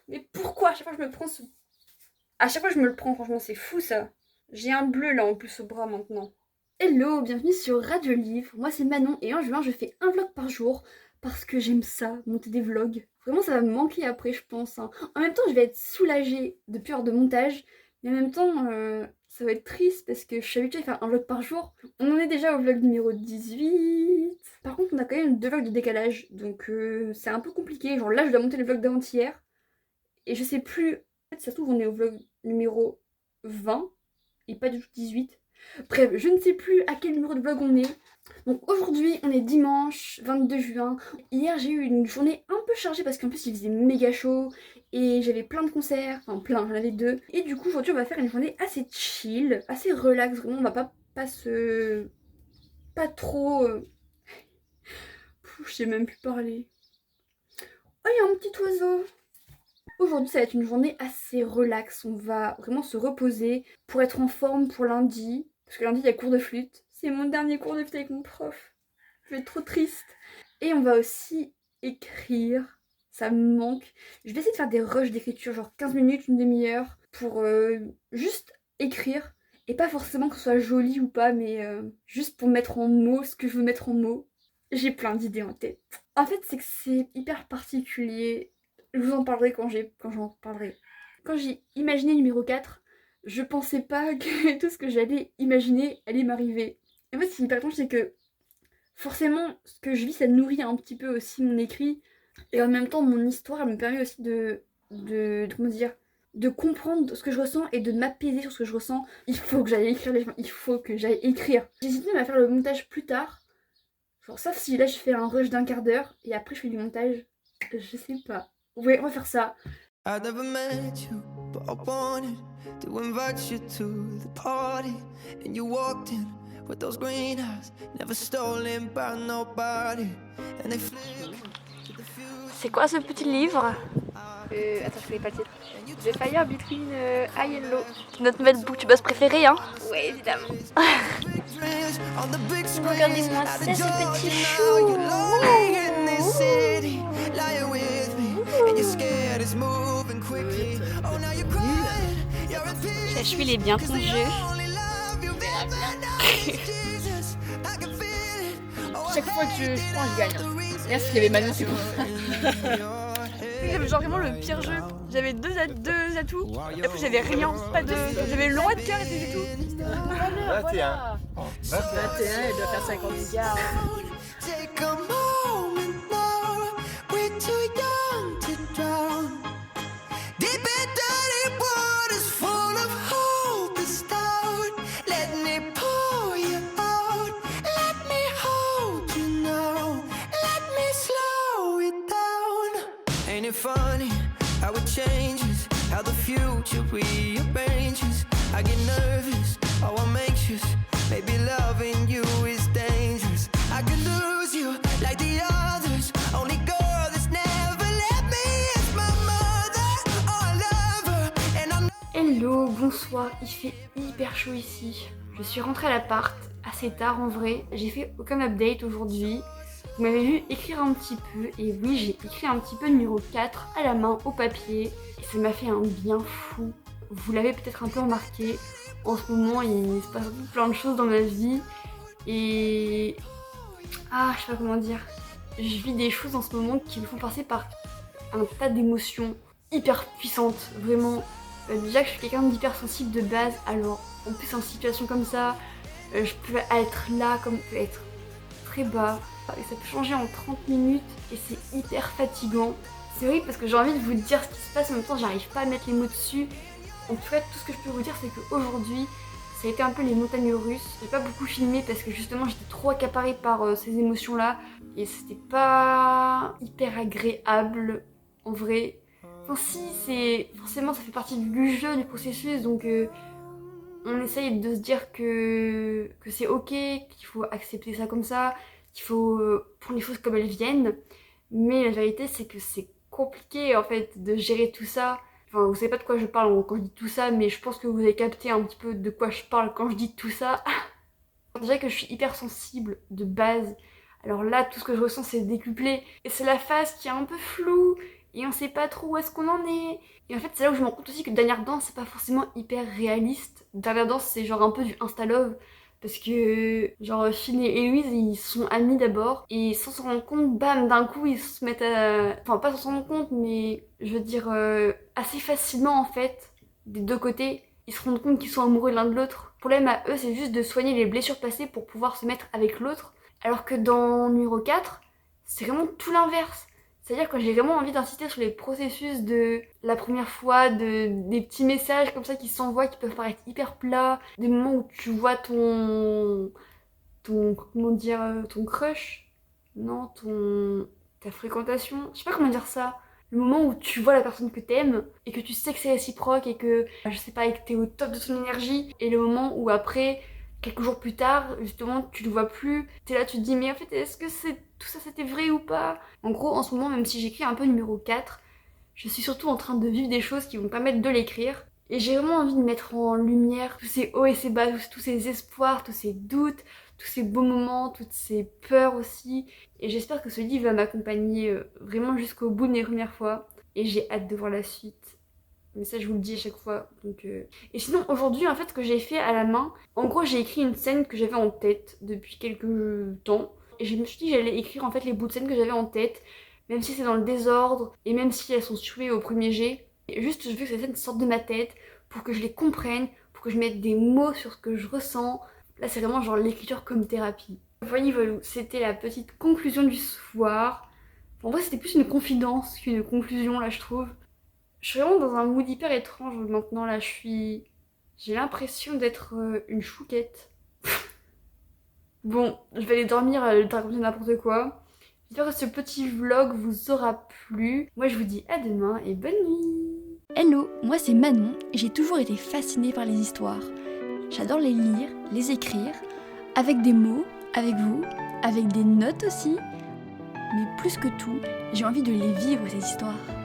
Mais pourquoi à chaque fois je me prends ce... À chaque fois je me le prends, franchement c'est fou ça. J'ai un bleu là en plus au bras maintenant. Hello, bienvenue sur Radio Livre, moi c'est Manon et en juin je fais un vlog par jour parce que j'aime ça, monter des vlogs. Vraiment ça va me manquer après je pense. En même temps je vais être soulagée de plus avoir de montage, mais en même temps ça va être triste parce que je suis habituée à faire un vlog par jour. On en est déjà au vlog numéro 18. Par contre on a quand même 2 vlogs de décalage, donc c'est un peu compliqué. Genre là je dois monter le vlog d'avant-hier et je sais plus, en fait ça se trouve on est au vlog numéro 20 et pas du tout 18. Bref, je ne sais plus à quel numéro de vlog on est. Donc aujourd'hui, on est dimanche 22 juin. Hier, j'ai eu une journée un peu chargée parce qu'en plus, il faisait méga chaud et j'avais plein de concerts. Enfin, plein, j'en avais 2. Et du coup, aujourd'hui, on va faire une journée assez chill, assez relax. Vraiment, on va pas se... Pas trop... je sais même plus parler. Oh, il y a un petit oiseau. Aujourd'hui, ça va être une journée assez relax. On va vraiment se reposer pour être en forme pour lundi. Parce que lundi, il y a cours de flûte. C'est mon dernier cours de flûte avec mon prof. Je vais être trop triste. Et on va aussi écrire. Ça me manque. Je vais essayer de faire des rushs d'écriture, genre 15 minutes, une demi-heure, pour juste écrire. Et pas forcément que ce soit joli ou pas, mais juste pour mettre en mots ce que je veux mettre en mots. J'ai plein d'idées en tête. En fait, c'est que c'est hyper particulier. Je vous en parlerai quand j'en parlerai. Quand j'ai imaginé numéro 4, je pensais pas que tout ce que j'allais imaginer allait m'arriver. En fait, ce qui est hyper étrange, c'est que forcément, ce que je vis, ça nourrit un petit peu aussi mon écrit. Et en même temps, mon histoire, elle me permet aussi comment dire, de comprendre ce que je ressens et de m'apaiser sur ce que je ressens. Il faut que j'aille écrire il faut que j'aille écrire. J'hésite même à faire le montage plus tard. Genre, sauf si là, je fais un rush d'1 quart d'heure et après, je fais du montage. Je sais pas. Ouais, on va faire ça. I never met you, but I wanted to invite you to the party. And you walked in with those green eyes, never stolen by nobody. And they flick to the future. C'est quoi ce petit livre? Attends, je connais pas le titre. The Fire Between I and Low. Notre maître booktubeuse préférée, hein? Ouais, évidemment. Regardez-moi ça, ce petit chou! Chachu, il est bien ton jeu. Chaque fois que je prends, je gagne. Merci, il y avait Manon, c'est bon. J'avais genre vraiment le pire jeu. J'avais deux atouts, et après j'avais rien. J'avais le roi de cœur et c'était tout. 21. 21, elle doit faire 50 milliards. Ain't it funny how it changes, how the future rearranges? I get nervous, oh I'm anxious, maybe loving you is dangerous. I could lose you like the others, only girl that's never let me is my mother, oh I love her and I know. Hello, bonsoir, il fait hyper chaud ici. Je suis rentrée à l'appart assez tard en vrai, j'ai fait aucun update aujourd'hui. Vous m'avez vu écrire un petit peu, et oui, j'ai écrit un petit peu numéro 4 à la main, au papier, et ça m'a fait un bien fou. Vous l'avez peut-être un peu remarqué, en ce moment il se passe plein de choses dans ma vie, et... je sais pas comment dire. Je vis des choses en ce moment qui me font passer par un tas d'émotions hyper puissantes, vraiment. Déjà que je suis quelqu'un d'hypersensible de base, alors en plus en situation comme ça, je peux être là comme je peux être très bas. Et ça peut changer en 30 minutes et c'est hyper fatigant. C'est horrible parce que j'ai envie de vous dire ce qui se passe, en même temps j'arrive pas à mettre les mots dessus. En tout cas, tout ce que je peux vous dire, c'est qu'aujourd'hui, ça a été un peu les montagnes russes. J'ai pas beaucoup filmé parce que justement j'étais trop accaparée par ces émotions-là. Et c'était pas hyper agréable en vrai. Enfin si, forcément ça fait partie du jeu, du processus, donc on essaye de se dire que c'est ok, qu'il faut accepter ça comme ça, qu'il faut prendre les choses comme elles viennent. Mais la vérité c'est que c'est compliqué en fait de gérer tout ça. Enfin vous savez pas de quoi je parle quand je dis tout ça, mais je pense que vous avez capté un petit peu de quoi je parle quand je dis tout ça. Déjà que je suis hyper sensible de base, alors là tout ce que je ressens c'est décuplé. Et c'est la face qui est un peu floue et on sait pas trop où est-ce qu'on en est. Et en fait c'est là où je me rends compte aussi que Dernière Danse c'est pas forcément hyper réaliste. Dernière Danse c'est genre un peu du Insta-love. Parce que, genre, Finn et Héloïse, ils sont amis d'abord, et sans s'en rendre compte, bam, d'un coup, ils se mettent à... Enfin, pas sans s'en rendre compte, mais je veux dire, assez facilement, en fait, des deux côtés, ils se rendent compte qu'ils sont amoureux l'un de l'autre. Le problème à eux, c'est juste de soigner les blessures passées pour pouvoir se mettre avec l'autre, alors que dans numéro 4, c'est vraiment tout l'inverse. C'est-à-dire que j'ai vraiment envie d'insister sur les processus de la première fois, des petits messages comme ça qui s'envoient, qui peuvent paraître hyper plats, des moments où tu vois comment dire, ton crush, non, ta fréquentation, je sais pas comment dire ça. Le moment où tu vois la personne que t'aimes et que tu sais que c'est réciproque et que, je sais pas, et que t'es au top de son énergie, et le moment où après, quelques jours plus tard, justement, tu le vois plus, t'es là, tu te dis, mais en fait, est-ce que tout ça c'était vrai ou pas? En gros, en ce moment, même si j'écris un peu numéro 4, je suis surtout en train de vivre des choses qui vont me permettre de l'écrire. Et j'ai vraiment envie de mettre en lumière tous ces hauts et ces bas, tous ces espoirs, tous ces doutes, tous ces beaux moments, toutes ces peurs aussi. Et j'espère que ce livre va m'accompagner vraiment jusqu'au bout de mes premières fois. Et j'ai hâte de voir la suite. Mais ça, je vous le dis à chaque fois. Et sinon, aujourd'hui, en fait, ce que j'ai fait à la main, en gros, j'ai écrit une scène que j'avais en tête depuis quelques temps. Et je me suis dit que j'allais écrire en fait les bouts de scène que j'avais en tête, même si c'est dans le désordre, et même si elles sont suivées au premier jet. Et juste, je veux que ces scènes sortent de ma tête pour que je les comprenne, pour que je mette des mots sur ce que je ressens. Là, c'est vraiment genre l'écriture comme thérapie. Voilà, c'était la petite conclusion du soir. En vrai, c'était plus une confidence qu'une conclusion, là, je trouve. Je suis vraiment dans un mood hyper étrange maintenant, là, j'ai l'impression d'être une chouquette. Bon, je vais aller dormir, te raconter n'importe quoi. J'espère que ce petit vlog vous aura plu. Moi, je vous dis à demain et bonne nuit. Hello, moi c'est Manon et j'ai toujours été fascinée par les histoires. J'adore les lire, les écrire, avec des mots, avec vous, avec des notes aussi. Mais plus que tout, j'ai envie de les vivre ces histoires.